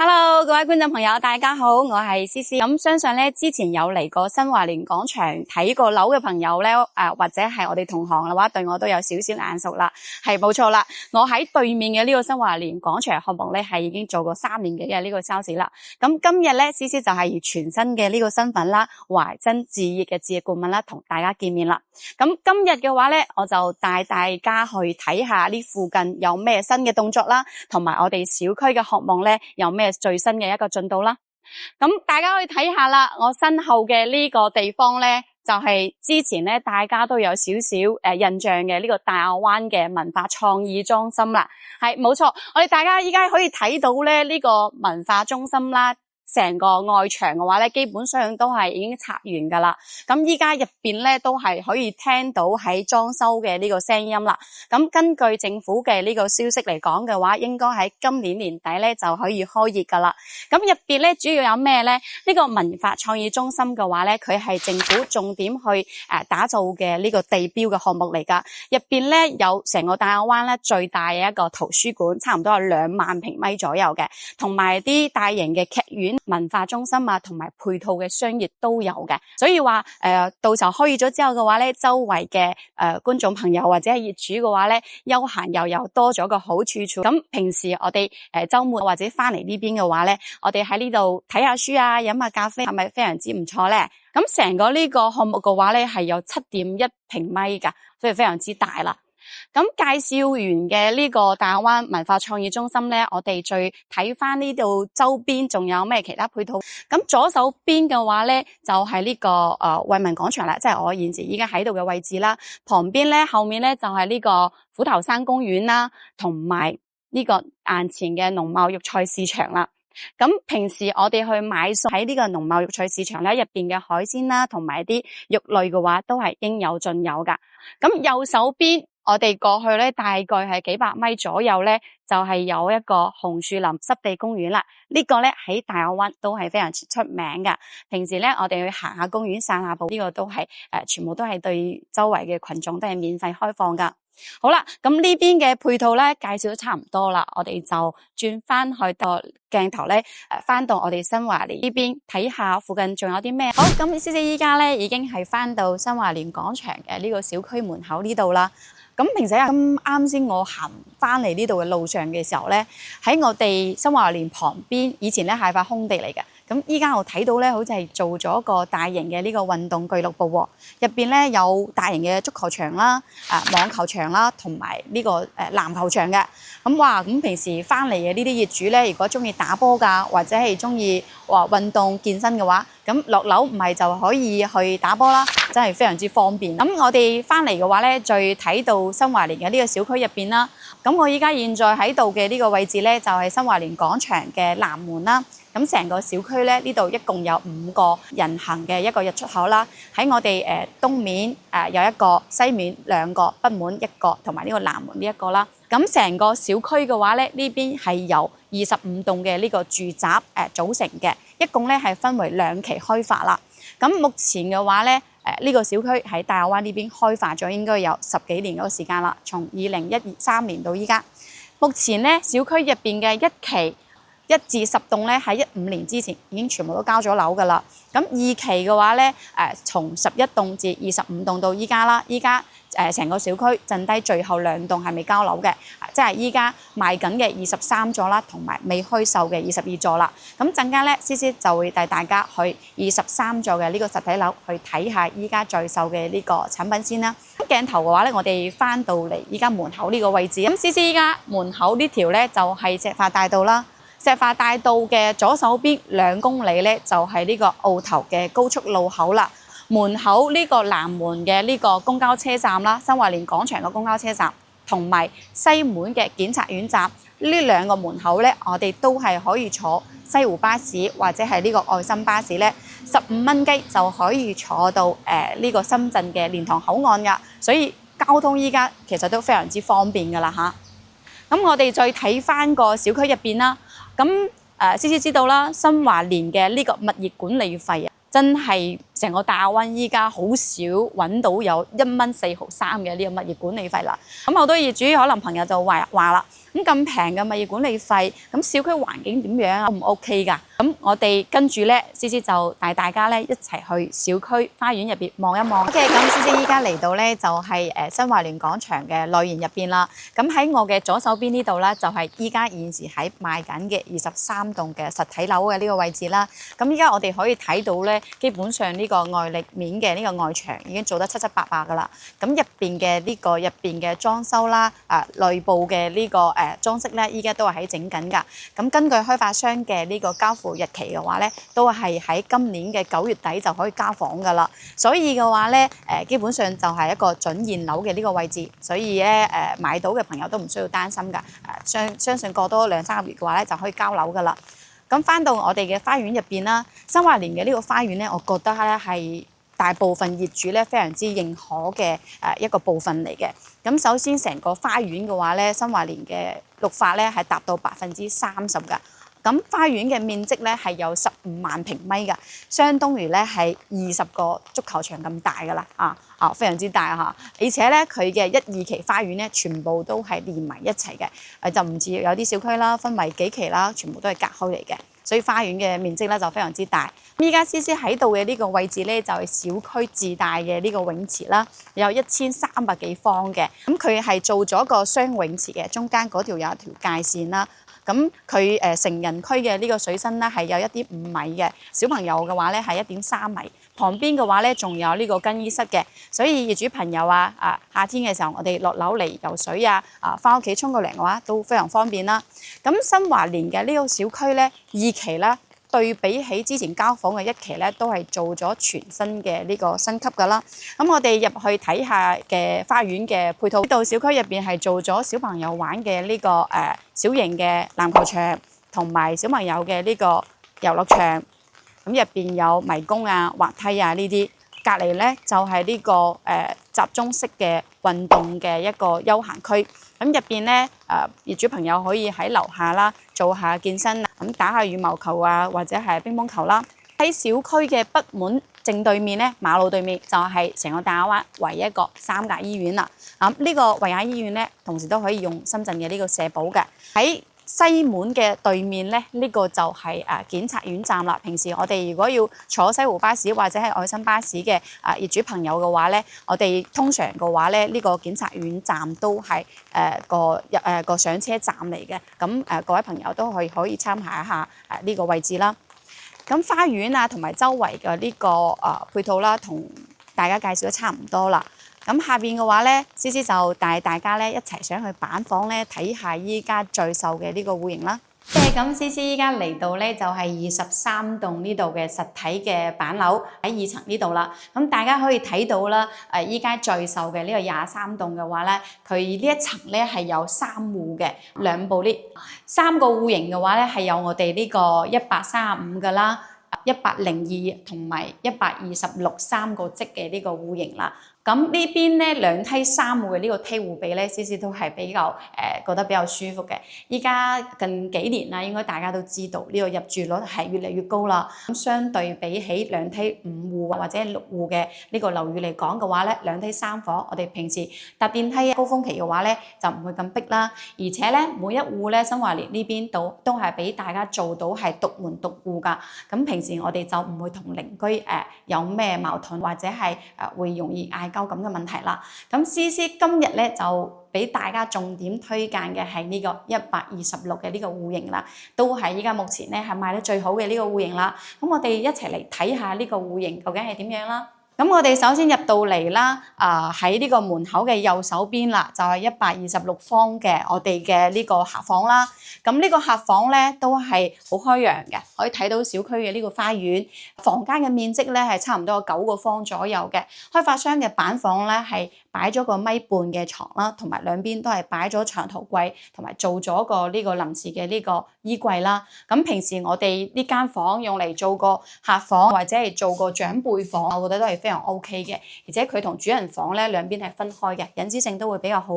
Hello， 各位觀眾朋友，大家好，我係思思。咁相信咧，之前有嚟過新華聯廣場睇過樓嘅朋友咧，或者係我哋同行嘅話，對我都有少少眼熟啦。係冇錯啦，我喺對面嘅呢個新華聯廣場項目咧，係已經做過3年幾嘅呢個 sales 啦。咁今日咧，思思就係以全新嘅呢個身份啦，懷真置業嘅置業顧問啦，同大家見面啦。咁今日嘅話咧，我就帶大家去睇下呢附近有咩新嘅動作啦，同埋我哋小區嘅項目咧有咩最新嘅一個進度啦。咁大家可以睇下啦，我身後嘅呢個地方咧，就係之前咧大家都有少少印象嘅呢個大亞灣嘅文化創意中心啦。係冇錯，我哋大家依家可以睇到咧呢個文化中心啦。成個外牆嘅話咧，基本上都係已經拆完噶啦。咁依家入邊咧都係可以聽到喺裝修嘅呢個聲音啦。咁根據政府嘅呢個消息嚟講嘅話，應該喺今年年底咧就可以開業噶啦。咁入邊咧主要有咩咧？呢個文化創意中心嘅話咧，佢係政府重點去打造嘅呢個地標嘅項目嚟噶。入邊咧有成個大亞灣咧最大嘅一個圖書館，差唔多有2萬平米左右嘅，同埋啲大型嘅劇院、文化中心啊，同埋配套嘅商業都有嘅。所以話到時候開業咗之後嘅話咧，周圍嘅觀眾朋友或者係業主嘅話咧，休閒又有多咗個好處。咁平時我哋週末或者翻嚟呢邊嘅話咧，我哋喺呢度睇下書啊，飲下咖啡，係咪非常之唔錯咧？咁成個呢個項目嘅話咧，係有7.1平米噶，所以非常之大啦。咁介紹完嘅呢個大亞灣文化創意中心咧，我哋再睇翻呢度周邊仲有咩其他配套。咁左手邊嘅話咧，就係呢個惠民廣場啦，即係我現時依家喺度嘅位置啦。旁邊咧，後面咧就係呢個虎頭山公園啦，同埋呢個眼前嘅農貿肉菜市場啦。咁平時我哋去買餸喺呢個農貿肉菜市場咧，入邊嘅海鮮啦，同埋啲肉類嘅話，都係應有盡有噶。咁右手邊我哋過去咧，大概係幾百米左右咧，就係有一個紅樹林濕地公園啦。呢個咧喺大亞灣都係非常出名噶。平時咧，我哋去行下公園散下步，呢個都係全部都係對周圍嘅群眾都係免費開放噶。好啦，咁呢邊嘅配套咧介紹都差唔多啦，我哋就轉翻去個鏡頭咧，翻到我哋新華聯呢邊睇下附近仲有啲咩。好，咁思思依家咧已經係翻到新華聯廣場嘅呢個小區門口呢度啦。咁平時咁啱先我行翻嚟呢度嘅路上嘅時候咧，喺我哋新華聯旁邊，以前咧係塊空地嚟嘅。咁依家我睇到咧，好似係做咗個大型嘅呢個運動俱樂部喎，入邊咧有大型嘅足球場啦、網球場啦，同埋呢個籃球場嘅。咁哇，咁平時翻嚟嘅呢啲業主咧，如果中意打波㗎，或者係中意運動健身嘅話，咁落樓唔係就可以去打波啦，真係非常之方便。咁我哋翻嚟嘅話咧，再睇到新華聯嘅呢個小區入邊啦。咁我依家現在喺度嘅呢個位置咧，就係新華聯廣場嘅南門啦。咁成個小區咧，呢度一共有5個人行嘅一個入出口啦。喺我哋東面有一個，西面2個，北門1個，同埋呢個南門呢1個啦。咁成個小區嘅話咧，呢邊係由25棟嘅呢個住宅組成嘅，一共咧係分為2期開發啦。咁目前嘅話咧，呢個小區喺大亞灣呢邊開發咗應該有10幾年嗰個時間啦，從2013年到依家。目前咧，小區入邊嘅1期1至10棟咧，喺15年之前已經全部都交咗樓噶啦。咁2期嘅話咧，從11棟至25棟到依家啦。依家成個小區剩低最後2棟係未交樓嘅，即係依家賣緊嘅23座啦，同埋未開售嘅22座啦。咁陣間咧，思思就會帶大家去23座嘅呢個實體樓去睇下依家在售嘅呢個產品先啦。咁鏡頭嘅話咧，我哋翻到嚟依家門口呢個位置。咁思思依家門口呢條咧就係石化大道啦。石化大道嘅左手邊2公里咧，就係呢個澳頭嘅高速路口啦。門口呢個南門嘅呢個公交車站啦，新華聯廣場嘅公交車站，同埋西門嘅檢察院站，呢2個門口咧，我哋都係可以坐西湖巴士或者係呢個愛心巴士咧，15蚊雞就可以坐到呢個深圳嘅蓮塘口岸噶，所以交通依家其實都非常之方便噶啦嚇。咁我哋再睇翻個小區入邊啦。咁思思知道啦，新華聯嘅呢個物業管理費啊，真係成個大灣依家好少揾到有1蚊4毫3嘅呢個物業管理費啦。咁好多業主可能朋友就話啦，咁平嘅物業管理費，咁小區環境點樣啊？唔 OK 㗎？咁我哋跟住咧，CC 就帶大家咧一齊去小區花園入邊望一望。OK， 咁 CC 依家嚟到咧就係新華聯廣場嘅內園入邊啦。咁喺我嘅左手邊呢度咧，就係依家現時喺賣緊嘅23棟嘅實體樓嘅呢個位置啦。咁依家我哋可以睇到咧，基本上呢個外立面嘅呢個外牆已經做得七七八八㗎啦。咁入邊嘅呢個入邊嘅裝修啦，內部嘅呢個裝飾咧，依家都係喺整緊㗎。咁根據開發商嘅呢個交付日期嘅話咧，都係喺今年嘅9月底就可以交房㗎啦。所以嘅話咧，基本上就係一個準現樓嘅呢個位置，所以咧買到嘅朋友都唔需要擔心㗎。相信過多2-3個月嘅話咧，就可以交樓㗎啦。咁翻到我哋嘅花園入邊啦，新華聯嘅呢個花園咧，我覺得咧係大部分業主咧非常之認可嘅一個部分嚟嘅。咁首先成個花園嘅話咧，新華聯嘅綠化咧係達到30%㗎。咁花園嘅面積咧係有15萬平米㗎，相當於咧係20個足球場咁大㗎啦，非常之大嚇。而且咧佢嘅1、2期花園咧全部都係連埋一齊嘅，就唔似有啲小區啦，分為幾期啦，全部都係隔開嚟嘅，所以花園嘅面積咧就非常之大。依家 CC 喺度嘅呢個位置咧就係小區自帶嘅呢個泳池啦，有1300幾方嘅，咁佢係做咗個雙泳池嘅，中間嗰條有一條界線啦。咁佢成人區嘅呢個水深咧係有1.5米嘅，小朋友嘅話咧係1.3米，旁邊嘅話咧仲有呢個更衣室嘅，所以業主朋友夏天嘅時候我哋落樓嚟游水返屋企沖個涼嘅話都非常方便啦。咁新華聯嘅呢個小區咧2期啦，對比起之前交房嘅1期咧，都係做咗全新嘅呢個升級㗎啦。咁我哋入去睇下嘅花園嘅配套，呢度小區入邊係做咗小朋友玩嘅呢個小型嘅籃球場，同埋小朋友嘅呢個遊樂場。咁入邊有迷宮啊、滑梯啊呢啲。隔離咧就係呢個集中式嘅運動嘅一個休閒區。咁入邊咧業主朋友可以喺樓下啦做下健身，咁打下羽毛球啊，或者係乒乓球啦。喺小區嘅北門正對面咧，馬路對面就係成個大灣唯一一個3甲醫院啦。呢個維雅醫院咧，同時都可以用深圳嘅呢個社保嘅。喺西門嘅對面咧，呢個就係檢察院站啦。平時我哋如果要坐西湖巴士或者係愛心巴士嘅業主朋友嘅話咧，我哋通常嘅話咧，呢個檢察院站都係個上車站嚟嘅。咁各位朋友都可以參考一下呢個位置啦。咁花園同埋周圍嘅呢個配套啦，同大家介紹得差唔多啦。咁下邊嘅話咧，CC 就帶大家咧一齊上去板房咧睇下依家最售嘅呢個戶型啦。咁 CC 依家嚟到咧就係23棟呢度嘅實體嘅板樓喺2層呢度啦。咁大家可以睇到啦，依家最售嘅呢個23棟嘅話咧，佢呢一層咧係有3戶嘅2部 lift，3個戶型嘅話咧係有我哋呢個135嘅啦、102同埋126 3個積嘅呢個戶型啦。咁呢邊咧2梯3戶嘅呢個梯戶比咧，CC 都係比較覺得比較舒服嘅。依家近幾年啦，應該大家都知道呢個入住率係越嚟越高啦。咁相對比起2梯5戶或者6戶嘅呢個樓宇嚟講嘅話咧，2梯3房，我哋平時搭電梯高峰期嘅話咧就唔會咁逼啦。而且咧每一戶咧新華聯呢邊都係俾大家做到係獨門獨戶㗎。咁平時我哋就唔會同鄰居有咩矛盾或者係會容易嗌交咁嘅問題啦。咁 CC 今日咧就俾大家重點推介嘅係呢個126嘅呢個戶型啦，都係依家目前咧係賣得最好嘅呢個戶型啦。咁我哋一齊嚟睇下呢個戶型究竟係點樣啦。咁我哋首先入到嚟啦，喺呢個門口嘅右手邊啦，就係126方嘅我哋嘅呢個客房啦。咁呢個客房咧都係好開揚嘅，可以睇到小區嘅呢個花園。房間嘅面積咧係差唔多有9個方左右嘅。開發商嘅板房咧係擺咗個1.5米嘅床啦，同埋兩邊都係擺咗長途櫃，同埋做咗個呢個臨時嘅呢個衣櫃啦。咁平時我哋呢間房用嚟做個客房或者係做個長輩房，我覺得都係非常 OK 嘅。而且佢同主人房咧兩邊係分開嘅，隱私性都會比較好。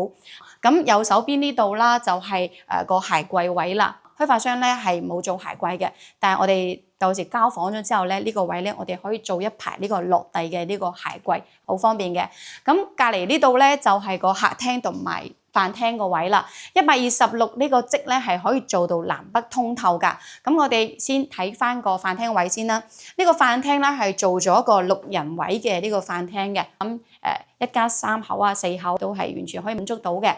咁右手邊呢度啦就係個鞋櫃位啦。開發商咧係冇做鞋櫃嘅，但係我哋到時交房咗之後咧，呢個位咧我哋可以做一排呢個落地嘅呢個鞋櫃，好方便嘅。咁隔離呢度咧就係個客廳同埋飯廳個位啦。126呢個積咧係可以做到南北通透㗎。咁我哋先睇翻個飯廳位先啦。呢個飯廳咧係做咗個6人位嘅呢個飯廳嘅。咁一家3口啊4口都係完全可以滿足到嘅。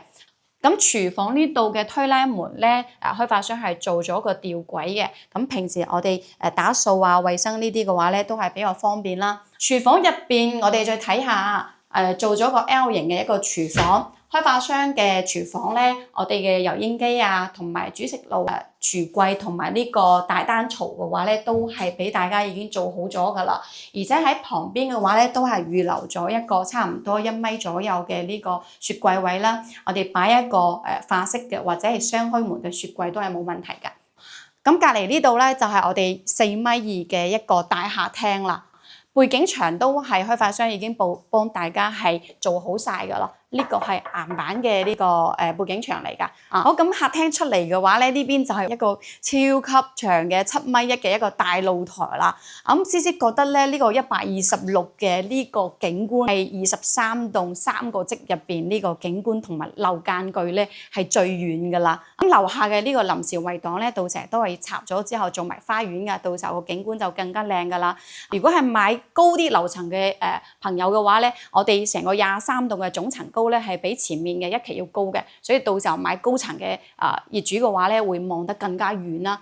咁廚房呢度嘅推拉門咧，開發商係做咗個吊軌嘅。咁平時我哋打掃啊、衞生呢啲嘅話咧，都係比較方便啦。廚房入邊，我哋再睇下做咗個 L 型嘅一個廚房。開發商嘅廚房咧，我哋嘅油煙機啊，同埋煮食爐、廚櫃同埋呢個大單槽嘅話咧，都係俾大家已經做好咗噶啦。而且喺旁邊嘅話咧，都係預留咗一個差唔多1米左右嘅呢個雪櫃位啦。我哋擺一個化式嘅或者係雙開門嘅雪櫃都係冇問題㗎。咁隔離呢度咧就係我哋4.2米嘅一個大客廳啦。背景牆都係開發商已經幫大家係做好晒㗎啦。呢個係岩板嘅呢個背景牆嚟㗎。好，咁客廳出嚟嘅話咧，呢邊就係一個超級長嘅7.1米嘅一個大露台啦。咁思思覺得咧，呢個126嘅呢個景觀係23棟3個積入邊呢個景觀同埋樓間距咧係最遠㗎啦。咁樓下嘅呢個臨時圍擋咧，到時都係拆咗之後做埋花園㗎，到時候個景觀就更加靚㗎啦。如果係買高啲樓層嘅朋友嘅話咧，我哋成個23棟嘅總層高咧係比前面嘅一期要高嘅，所以到時候買高層嘅業主嘅話咧，會望得更加遠啦。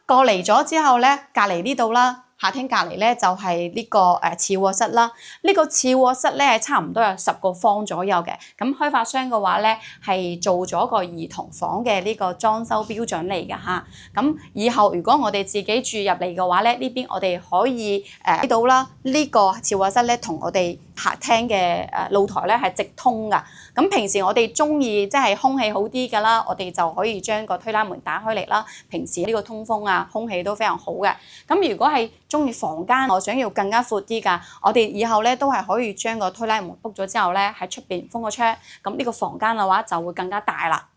過嚟咗之後咧，隔離呢度啦，客廳隔離咧就係呢個次臥室啦。呢個次臥室咧係差唔多有10個方左右嘅。咁開發商嘅話咧係做咗個兒童房嘅呢個裝修標準嚟㗎嚇。咁以後如果我哋自己住入嚟嘅話咧，呢邊我哋可以睇到啦。呢個次臥室咧同我哋客廳嘅露台咧係直通㗎。咁平時我哋中意即係空氣好啲㗎啦，我哋就可以將個推拉門打開嚟啦。平時呢個通風啊、空氣都非常好嘅。咁如果係中意房間，我想要更加闊啲㗎，我哋以後咧都係可以將個推拉門篤咗之後咧喺出邊封個窗，咁呢個房間嘅話就會更加大啦。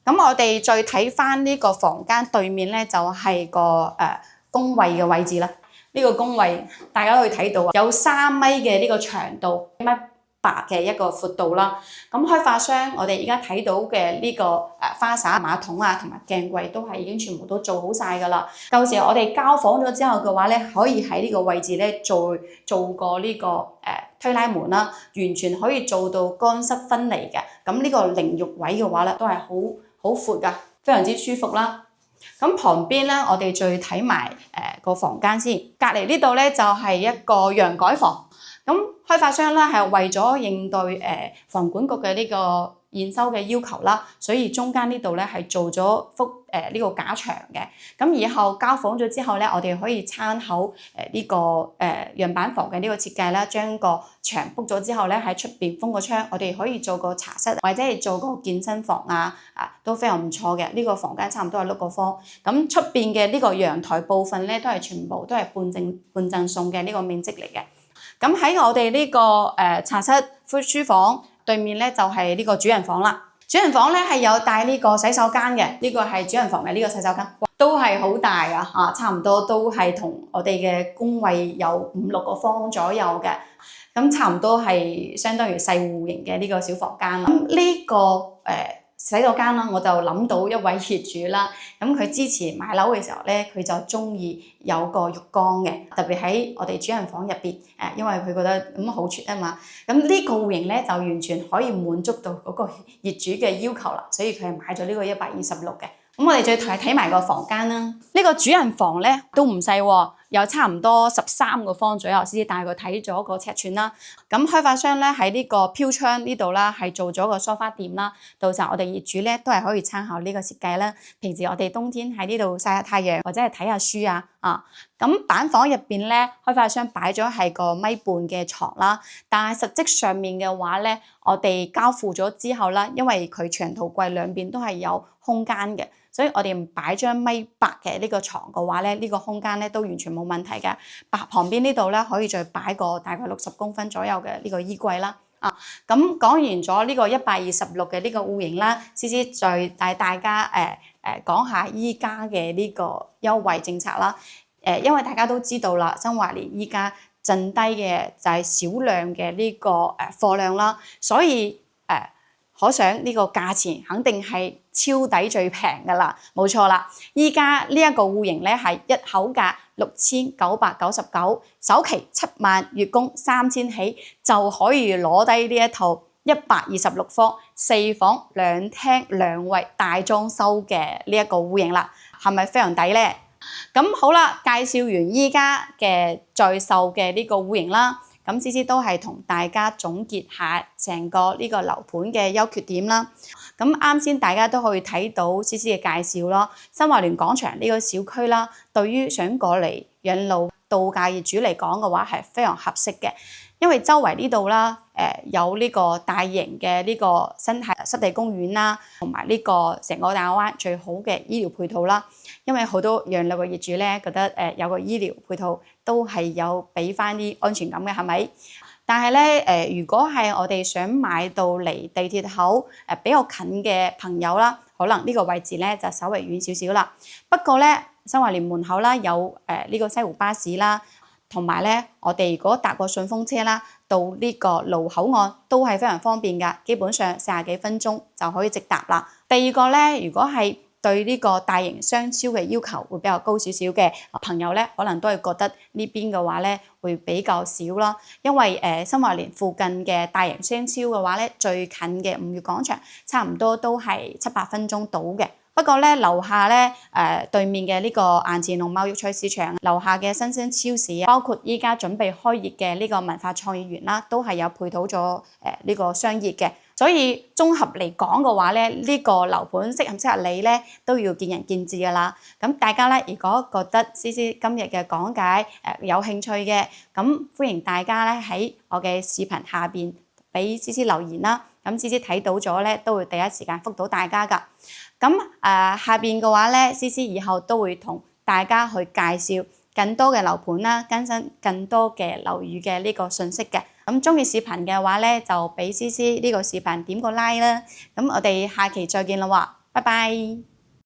咁我哋再睇翻呢個房間對面咧就係個工位嘅位置啦。呢個工位大家都可以睇到啊，有3米嘅呢個長度，1.8米嘅一個闊度啦。咁開發商我哋而家睇到嘅呢個花灑、馬桶啊同埋鏡櫃都係已經全部都做好晒㗎啦。到時我哋交房咗之後嘅話咧，可以喺呢個位置咧做個呢個推拉門啦，完全可以做到乾濕分離嘅。咁呢個淋浴位嘅話咧都係好闊㗎，非常之舒服啦。咁旁邊咧，我哋再睇埋個房間先。隔離呢度咧就係一個陽改房。咁開發商咧係為咗應對房管局嘅呢個驗收嘅要求啦，所以中間呢度咧係做咗幅呢個假牆嘅。咁以後交房咗之後咧，我哋可以參考呢個樣板房嘅呢個設計啦，將個牆覆咗之後咧喺出邊封個窗，我哋可以做個茶室或者係做個健身房啊，都非常唔錯嘅。呢個房間差唔多係6個方。咁出邊嘅呢個陽台部分咧都係全部都係半贈送嘅呢個面積嚟嘅。咁喺我哋呢個茶室、書房對面咧就係呢個主人房啦。主人房咧係有帶呢個洗手間嘅，呢個係主人房嘅呢個洗手間，都係好大啊！差唔多都係同我哋嘅工位有5-6個方左右嘅，咁差唔多係相當於細戶型嘅呢個小房間啦。咁呢個洗手間啦，我就諗到一位業主啦。咁佢之前買樓嘅時候咧，佢就中意有個浴缸嘅，特別喺我哋主人房入邊因為佢覺得咁好處啊嘛。咁呢個戶型咧就完全可以滿足到嗰個業主嘅要求啦，所以佢係買咗呢個126嘅。咁我哋再睇埋個房間啦。呢個主人房咧都唔細喎，有差唔多13個方左右，先至帶佢睇咗個尺寸啦。咁開發商咧喺呢個飄窗呢度啦，係做咗個梳化墊啦。到時候我哋業主咧都係可以參考呢個設計啦。平時我哋冬天喺呢度曬下太陽或者係睇下書啊。咁板房入邊咧，開發商擺咗係個1.5米嘅床啦。但係實際上面嘅話咧，我哋交付咗之後啦，因為佢長途櫃兩邊都係有空間嘅。所以我哋擺張1.8米嘅呢個床嘅話咧，呢個空間咧都完全冇問題嘅。旁邊呢度咧可以再擺個大概60公分左右嘅呢個衣櫃啦。咁講完咗呢個126嘅呢個戶型啦，思思再帶大家講下依家嘅呢個優惠政策啦。因為大家都知道啦，新華聯依家剩低嘅就係少量嘅呢個貨量啦，所以可想呢個價錢肯定係超抵最平㗎啦，冇錯啦！依家呢一個戶型咧係一口價6999，首期7萬，月供3000起就可以攞低呢一套126方4房2廳2衛大裝修嘅呢一個戶型啦，係咪非常抵呢？咁好啦，介紹完依家嘅在售嘅呢個戶型啦。咁CC都係同大家總結下成個呢個樓盤嘅優缺點啦。咁啱先大家都可以睇到CC嘅介紹咯。新華聯廣場呢個小區啦，對於想過嚟養老度假業主嚟講嘅話係非常合適嘅，因為周圍呢度啦，有呢個大型嘅呢個生態濕地公園啦，同埋呢個成個大灣最好嘅醫療配套啦。因為好多養老嘅業主咧覺得有個醫療配套都係有俾翻啲安全感嘅，係咪？但係咧如果係我哋想買到離地鐵口比較近嘅朋友啦，可能呢個位置咧就稍微遠少少啦。不過咧，新華聯門口啦有呢個西湖巴士啦，同埋咧我哋如果搭個順風車啦，到呢個盧口岸都係非常方便㗎，基本上40幾分鐘就可以直達啦。第二個咧，如果係對呢個大型商超嘅要求會比較高少少嘅朋友咧，可能都係覺得呢邊嘅話咧會比較少啦。因為新華聯附近嘅大型商超嘅話咧，最近嘅5月廣場差唔多都係7-8分鐘到嘅。不過咧，樓下咧對面嘅呢個顏志龍貿易菜市場，樓下嘅新鮮超市，包括依家準備開業嘅呢個文化創意園啦，都係有配套咗呢個商業嘅。所以綜合嚟講嘅話咧，呢個樓盤適唔適合你咧，都要見仁見智㗎啦。咁大家咧，如果覺得CC今日嘅講解有興趣嘅，咁歡迎大家咧喺我嘅視頻下邊俾CC留言啦。咁CC睇到咗咧，都會第一時間覆到大家㗎。咁下邊嘅話咧，CC以後都會同大家去介紹更多嘅樓盤啦，更新更多嘅樓宇嘅呢個信息嘅。咁鍾意視頻嘅話咧，就俾CC呢個視頻點個 like 啦。咁我哋下期再見啦喎，拜拜。